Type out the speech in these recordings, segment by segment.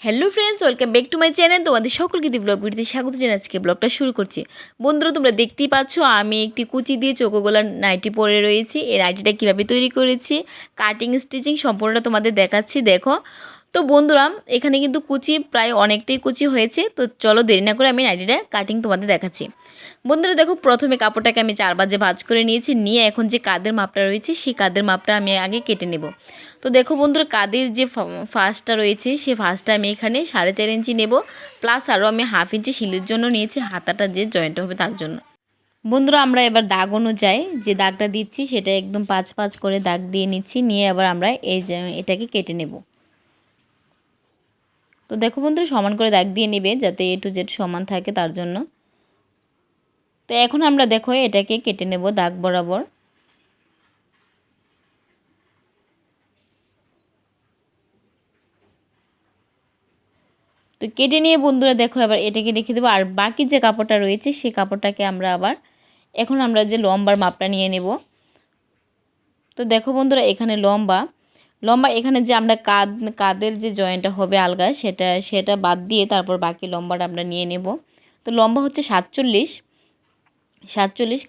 Hello friends, welcome back to my channel. তোমাদের সকলকে দি blog ভিডিওতে স্বাগত জানাই। আজকে ব্লগটা শুরু করছি। বন্ধুরা, তোমরা দেখতেই পাচ্ছ আমি একটি কুচি দিয়ে চোখোগোলার নাইটি পরে রয়েছি। এই নাইটিটা কীভাবে তৈরি করেছি, কাটিং স্টিচিং সম্পূর্ণটা তোমাদের দেখাচ্ছি, দেখো। তো বন্ধুরা, এখানে কিন্তু কুচি প্রায় অনেকটাই কুচি হয়েছে। তো চলো দেরি না করে আমি নাইটিটা কাটিং তোমাদের দেখাচ্ছি। বন্ধুরা দেখো, প্রথমে কাপড়টাকে আমি 4 ভাঁজে ভাঁজ করে নিয়েছি। নিয়ে এখন যে কাঁধের মাপটা রয়েছে সেই কাঁধের মাপটা আমি আগে কেটে নেব। তো দেখো বন্ধুরা, কাঁধের যে ফাঁসটা রয়েছে সেই ফাঁসটা আমি এখানে 4.5 ইঞ্চি নেব, প্লাস আরও আমি 1/2 ইঞ্চি শিলের জন্য নিয়েছি, হাতাটা যে জয়েন্ট হবে তার জন্য। বন্ধুরা, আমরা এবার দাগ অনুযায়ী যে দাগটা দিচ্ছি সেটা একদম 5 করে দাগ দিয়ে নিচ্ছি। নিয়ে আবার আমরা এটাকে কেটে নেব। তো দেখো বন্ধুরা, সমান করে দাগ দিয়ে নেবে যাতে A to Z সমান থাকে, তার জন্য। তো এখন আমরা দেখো এটাকে কেটে নেব দাগ বরাবর। তো কেটে নিয়ে বন্ধুরা দেখো এবার এটাকে রেখে দেবো। আর বাকি যে কাপড়টা রয়েছে সেই কাপড়টাকে আমরা আবার এখন আমরা যে লম্বার মাপটা নিয়ে নেব। তো দেখো বন্ধুরা, এখানে লম্বা এখানে যে আমরা কাঁধের যে জয়েন্টটা হবে আলগা সেটা বাদ দিয়ে তারপর বাকি লম্বাটা আমরা নিয়ে নেব। তো লম্বা হচ্ছে 47,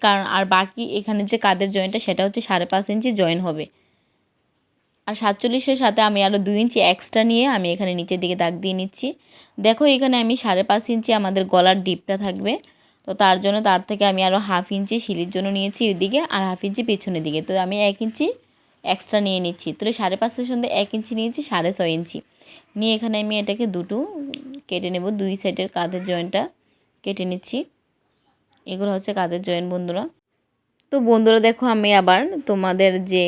কারণ আর বাকি এখানে যে কাঁধের জয়েন্টটা সেটা হচ্ছে 5.5 ইঞ্চি জয়েন হবে। আর 47-এর সাথে আমি আরও 2 ইঞ্চি এক্সট্রা নিয়ে আমি এখানে নিচের দিকে দাগ দিয়ে নিচ্ছি। দেখো এখানে আমি 5.5 ইঞ্চি আমাদের গলার ডিপটা থাকবে। তো তার জন্য তার থেকে আমি আরও 1/2 ইঞ্চি শিলির জন্য নিয়েছি ওইদিকে, আর 1/2 ইঞ্চি পেছনের দিকে। তো আমি 1 ইঞ্চি এক্সট্রা নিয়ে নিচ্ছি। তো 5.5-এর সঙ্গে 1 ইঞ্চি নিয়েছি, 6.5 ইঞ্চি নিয়ে এখানে আমি এটাকে দুটো কেটে নেব। 2 সাইডের কাঁধের জয়েন্টটা কেটে নিচ্ছি। এগুলো হচ্ছে কাঁধের জয়েন্ট বন্ধুরা। তো বন্ধুরা দেখো, আমি আবার তোমাদের যে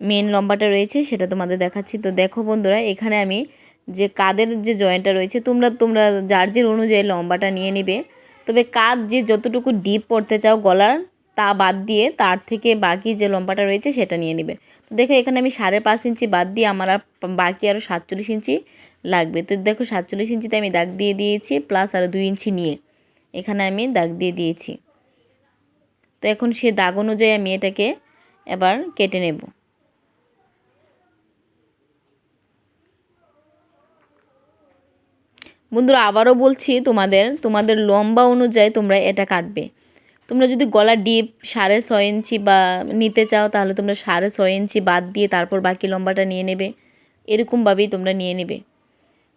মেন লম্বাটা রয়েছে সেটা তোমাদের দেখাচ্ছি। তো দেখো বন্ধুরা, এখানে আমি যে কাঁধের যে জয়েন্টটা রয়েছে তোমরা যার অনুযায়ী লম্বাটা নিয়ে নেবে। তবে কাঁধ যে যতটুকু ডিপ পড়তে চাও গলার তা বাদ দিয়ে তার থেকে বাকি যে লম্বাটা রয়েছে সেটা নিয়ে নেবে। তো দেখো এখানে আমি 5.5 ইঞ্চি বাদ দিয়ে আমার আর বাকি আরও 47 ইঞ্চি লাগবে। তো দেখো 47 ইঞ্চিতে আমি দাগ দিয়ে দিয়েছি, প্লাস আরও 2 ইঞ্চি নিয়ে এখানে আমি দাগ দিয়ে দিয়েছি। তো এখন সে দাগ অনুযায়ী আমি এটাকে এবার কেটে নেব। বন্ধুরা আবারও বলছি, তোমাদের লম্বা অনুযায়ী তোমরা এটা কাটবে। তোমরা যদি গলা ডিপ 6.5 ইঞ্চি বা নিতে চাও তাহলে তোমরা 6.5 ইঞ্চি বাদ দিয়ে তারপর বাকি লম্বাটা নিয়ে নেবে। এরকমভাবেই তোমরা নিয়ে নেবে।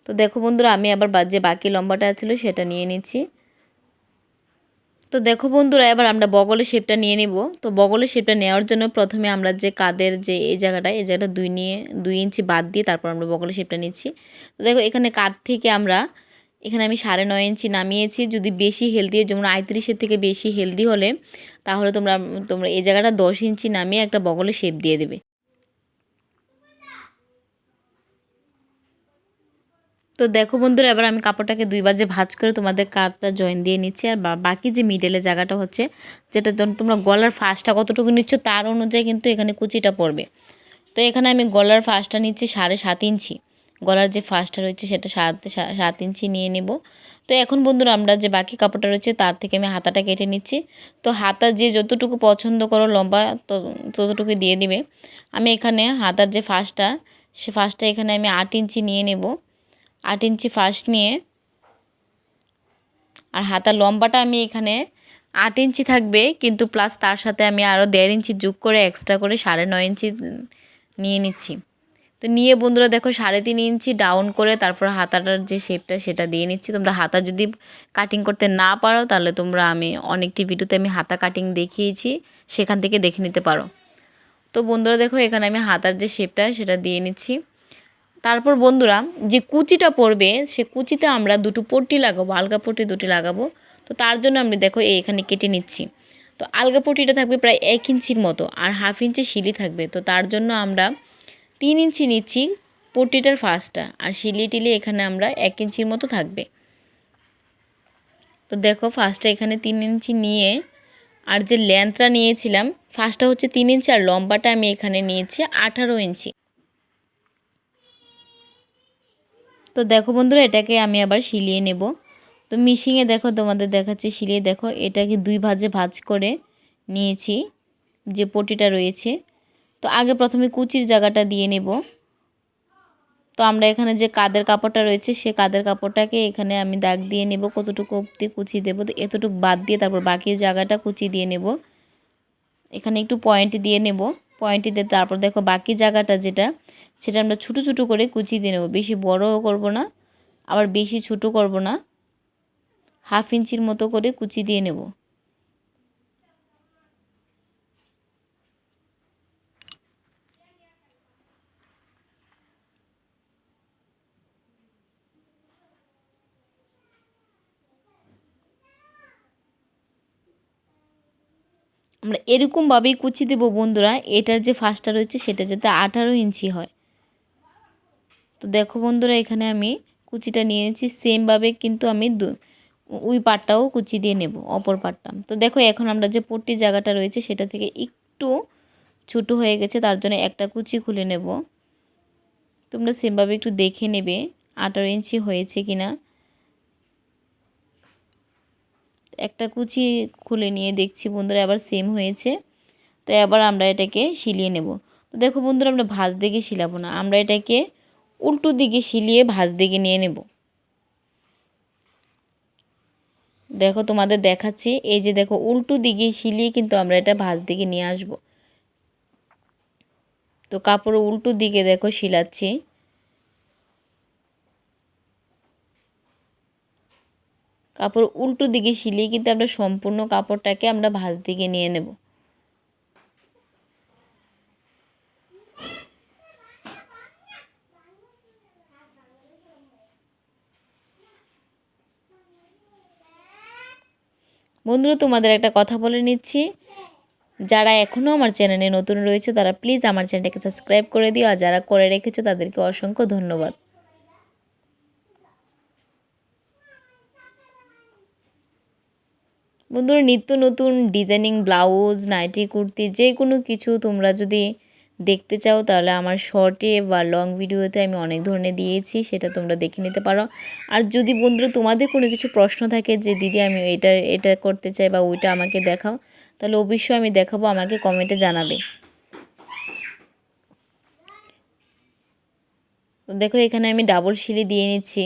তো দেখো বন্ধুরা, আমি আবার যে বাকি লম্বাটা ছিল সেটা নিয়ে নিচ্ছি। তো দেখো বন্ধুরা, এবার আমরা বগলের শেপটা নিয়ে নেব। তো বগলের শেপটা নেওয়ার জন্য প্রথমে আমরা যে কাঁধের যে এই জায়গাটা 2 ইঞ্চি বাদ দিয়ে তারপর আমরা বগলের শেপটা নিচ্ছি। তো দেখো এখানে কাঁধ থেকে এখানে আমি 9.5 ইঞ্চি নামিয়েছি। যদি বেশি হেলদি, যেমন 35-এর থেকে বেশি হেলদি হলে তাহলে তোমরা এই জায়গাটা 10 ইঞ্চি নামিয়ে একটা বগলের শেপ দিয়ে দেবে। তো দেখো বন্ধুরা, এবার আমি কাপড়টাকে 2 ভাঁজে ভাঁজ করে তোমাদের কাঁধটা জয়েন দিয়ে নিচ্ছি। আর বাকি যে মিডলের জায়গাটা হচ্ছে, যেটা তোমরা গলার ফাঁসটা কতটুকু নিচ্ছ তার অনুযায়ী কিন্তু এখানে কুচিটা পড়বে। তো এখানে আমি গলার ফাঁসটা নিচ্ছি 7.5 ইঞ্চি। গলার যে ফাঁসটা রয়েছে সেটা 7 ইঞ্চি নিয়ে নেব। তো এখন বন্ধুরা, আমরা যে বাকি কাপড়টা রয়েছে তার থেকে আমি হাতাটা কেটে নিচ্ছি। তো হাতা যে যতটুকু পছন্দ করো লম্বা ততটুকু দিয়ে দিবে। আমি এখানে হাতার যে ফাঁসটা সে ফাঁসটা এখানে আমি 8 ইঞ্চি নিয়ে নেব। 8 ইঞ্চি ফাঁস নিয়ে, আর হাতার লম্বাটা আমি এখানে 8 ইঞ্চি থাকবে, কিন্তু প্লাস তার সাথে আমি আরও 1.5 ইঞ্চি যোগ করে এক্সট্রা করে 9.5 ইঞ্চি নিয়ে নিচ্ছি। তো নিয়ে বন্ধুরা দেখো 3.5 ইঞ্চি ডাউন করে তারপর হাতাটার যে শেপটা সেটা দিয়ে নিচ্ছি। তোমরা হাতা যদি কাটিং করতে না পারো তাহলে আমি অনেকটি ভিডিওতে আমি হাতা কাটিং দেখিয়েছি, সেখান থেকে দেখে নিতে পারো। তো বন্ধুরা দেখো, এখানে আমি হাতার যে শেপটা সেটা দিয়ে নিচ্ছি। তারপর বন্ধুরা, যে কুচিটা পড়বে সে কুচিতে আমরা দুটো পট্টি লাগাবো, আলগা পট্টি দুটি লাগাবো। তো তার জন্য আমি দেখো এখানে কেটে নিচ্ছি। তো আলগা পট্টিটা থাকবে প্রায় 1 ইঞ্চির মতো, আর 1/2 ইঞ্চি শিলি থাকবে। তো তার জন্য আমরা 3 ইঞ্চি নিচ্ছি পট্টিটার ফাঁসটা, আর শিলি এখানে আমরা 1 ইঞ্চির মতো থাকবে। তো দেখো ফাঁসটা এখানে 3 ইঞ্চি নিয়ে, আর যে লেন্থটা নিয়েছিলাম ফাঁসটা হচ্ছে 3 ইঞ্চি, আর লম্বাটা আমি এখানে নিয়েছি 18 ইঞ্চি। তো দেখো বন্ধুরা, এটাকে আমি আবার শিলিয়ে নেব। তো মিশিংয়ে দেখো তোমাদের দেখাচ্ছি, শিলিয়ে দেখো এটাকে 2 ভাঁজে ভাঁজ করে নিয়েছি যে পটিটা রয়েছে। তো আগে প্রথমে কুচির জায়গাটা দিয়ে নেব। তো আমরা এখানে যে কাঁধের কাপড়টা রয়েছে সে কাঁধের কাপড়টাকে এখানে আমি দাগ দিয়ে নেব, কতটুকু অবধি কুচি দেবো, তো এতটুকু বাদ দিয়ে তারপর বাকি জায়গাটা কুচি দিয়ে নেব। এখানে একটু পয়েন্ট দিয়ে নেব, পয়েন্ট দিয়ে তারপর দেখো বাকি জায়গাটা যেটা সেটা আমরা ছোটো ছোটো করে কুচি দিয়ে নেব। বেশি বড়ও করব না, আবার বেশি ছোটো করব না, 1/2 ইঞ্চির মতো করে কুচি দিয়ে নেব। আমরা এরকমভাবেই কুচি দেব বন্ধুরা, এটার যে ফাঁসটা রয়েছে সেটা যাতে 18 ইঞ্চি হয়। তো দেখো বন্ধুরা এখানে আমি কুচিটা নিয়েছি, সেমভাবে কিন্তু আমি ওই পাটটাও কুচি দিয়ে নেব, অপর পাটটা। তো দেখো এখন আমরা যে পট্টির জায়গাটা রয়েছে সেটা থেকে একটু ছোটো হয়ে গেছে, তার জন্য একটা কুচি খুলে নেব। তোমরা সেমভাবে একটু দেখে নেবে 18 ইঞ্চি হয়েছে কিনা। একটা কুচি খুলে নিয়ে দেখছি বন্ধুরা আবার সেম হয়েছে। তো এবার আমরা এটাকে শিলিয়ে নেব। তো দেখো বন্ধুরা আমরা ভাঁজ দিকে শিলাবো না, আমরা এটাকে উল্টো দিকে শিলিয়ে ভাঁজ দিকে নিয়ে নেব। দেখো তোমাদের দেখাচ্ছি, এই যে দেখো উল্টো দিকে শিলিয়ে কিন্তু আমরা এটা ভাঁজ দিকে নিয়ে আসব। তো কাপড় উল্টো দিকে দেখো শিলাচ্ছি। কাপড় উল্টো দিকে শিলিয়ে কিন্তু আমরা সম্পূর্ণ কাপড়টাকে আমরা ভাঁজ দিকে নিয়ে নেব। বন্ধুরা তোমাদের একটা কথা বলে নিচ্ছি, যারা এখনও আমার চ্যানেলে নতুন রয়েছে তারা প্লিজ আমার চ্যানেলটাকে সাবস্ক্রাইব করে দিও, আর যারা করে রেখেছো তাদেরকে অসংখ্য ধন্যবাদ। বন্ধুরা নিত্য নতুন ডিজাইনিং ব্লাউজ, নাইটি, কুর্তি যে কোনো কিছু তোমরা যদি দেখতে চাও তাহলে আমার শর্টে বা লং ভিডিওতে আমি অনেক ধরনের দিয়েছি, সেটা তোমরা দেখে নিতে পারো। আর যদি বন্ধুরা তোমাদের কোনো কিছু প্রশ্ন থাকে যে দিদি আমি এটা এটা করতে চাই বা ওইটা আমাকে দেখাও, তাহলে অবশ্যই আমি দেখাবো, আমাকে কমেন্টে জানাবে। তো দেখো এখানে আমি ডাবল সিলি দিয়ে নিচ্ছি।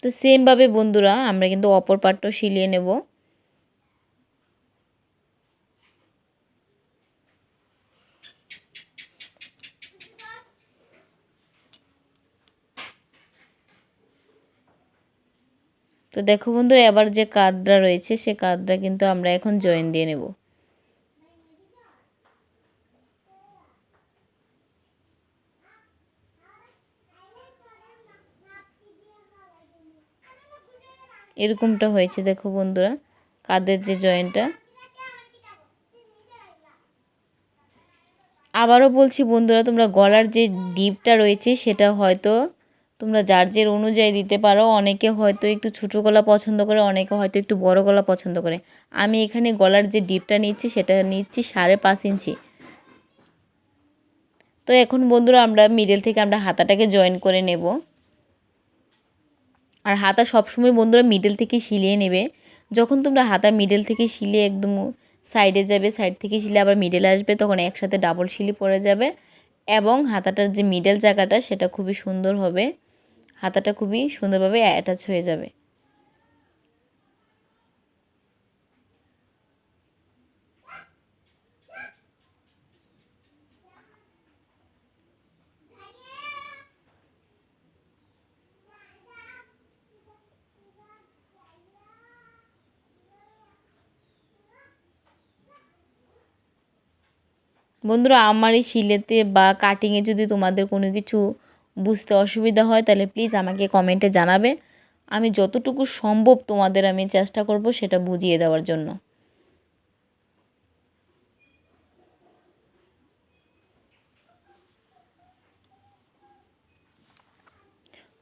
তো সেমভাবে বন্ধুরা আমরা কিন্তু অপর পাটটাও সিলিয়ে নেব। তো দেখো বন্ধুরা এবার যে কাঁধটা রয়েছে সে কাঁধটা কিন্তু আমরা এখন জয়েন দিয়ে নেব। এরকমটা হয়েছে দেখো বন্ধুরা কাঁধের যে জয়েন্টটা। আবারও বলছি বন্ধুরা, তোমরা গলার যে ডিপটা রয়েছে সেটা হয়তো তোমরা যার অনুযায়ী দিতে পারো। অনেকে হয়তো একটু ছোটো গলা পছন্দ করে, অনেকে হয়তো একটু বড় গলা পছন্দ করে। আমি এখানে গলার যে ডিপটা নিচ্ছি সেটা নিচ্ছি 5.5 ইঞ্চি। তো এখন বন্ধুরা আমরা মিডল থেকে আমরা হাতাটাকে জয়েন করে নেব। আর হাতা সবসময় বন্ধুরা মিডল থেকে সিলিয়ে নেবে। যখন তোমরা হাতা মিডল থেকে সিলিয়ে একদম সাইডে যাবে, সাইড থেকে সিলে আবার মিডলে আসবে, তখন একসাথে ডাবল সিলি পড়ে যাবে এবং হাতাটার যে মিডল জায়গাটা সেটা খুবই সুন্দর হবে, হাতাটা খুবই সুন্দরভাবে অ্যাটাচ হয়ে যাবে। বন্ধুরা আমার এই সিলেতে বা কাটিংয়ে যদি তোমাদের কোনো কিছু বুঝতে অসুবিধা হয় তাহলে প্লিজ আমাকে কমেন্টে জানাবে। আমি যতটুকু সম্ভব তোমাদের আমি চেষ্টা করব সেটা বুঝিয়ে দেওয়ার জন্য।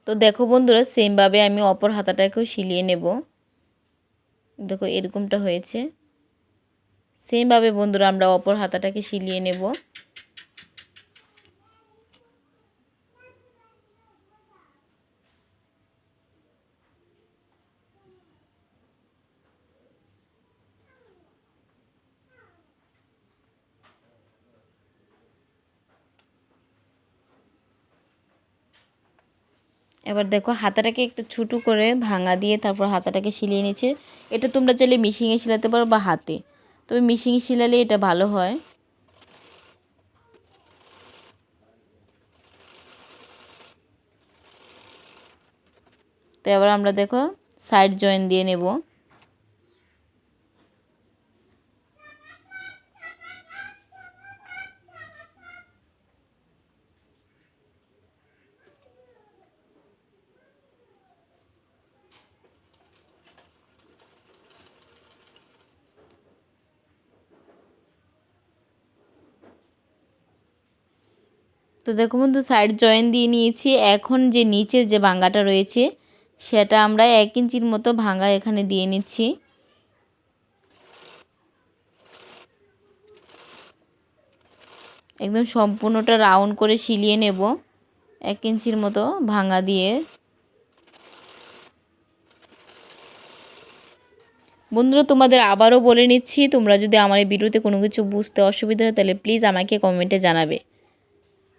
তো দেখো বন্ধুরা সেমভাবে আমি অপর হাতাটাকেও সিলিয়ে নেব। দেখো এরকমটা হয়েছে। সেমভাবে বন্ধুরা আমরা অপর হাতাটাকে সিলিয়ে নেব। এবার দেখো হাতাটাকে একটু ছোটো করে ভাঙা দিয়ে তারপর হাতাটাকে সিলিয়ে নিচ্ছে। এটা তোমরা চাইলে মেশিনে সিলাতে পারো বা হাতে, তবে মেশিনে সিলালে এটা ভালো হয়। তো এবার আমরা দেখো সাইড জয়েন দিয়ে নেব। তো দেখো বন্ধু সাইড জয়েন দিয়ে নিয়েছি। এখন যে নিচের যে ভাঙাটা রয়েছে সেটা আমরা 1 ইঞ্চির মতো ভাঙা এখানে দিয়ে নিচ্ছি। একদম সম্পূর্ণটা রাউন্ড করে সিলিয়ে নেব 1 ইঞ্চির মতো ভাঙা দিয়ে। বন্ধুরা তোমাদের আবারও বলে নিচ্ছি, তোমরা যদি আমার এই ভিডিওতে কোনো কিছু বুঝতে অসুবিধা হয় তাহলে প্লিজ আমাকে কমেন্টে জানাবে।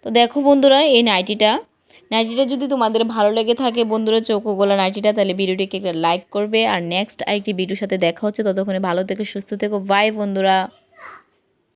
তো দেখো বন্ধুরা এই নাইটিটা যদি তোমাদের ভালো লেগে থাকে বন্ধুরা চোখ ও গলা নাইটিটা, তাহলে ভিডিওটিকে একটা লাইক করবে। আর নেক্সট আরেকটি ভিডিওর সাথে দেখা হচ্ছে, ততক্ষণে ভালো থেকো সুস্থ থেকো, বাই বন্ধুরা।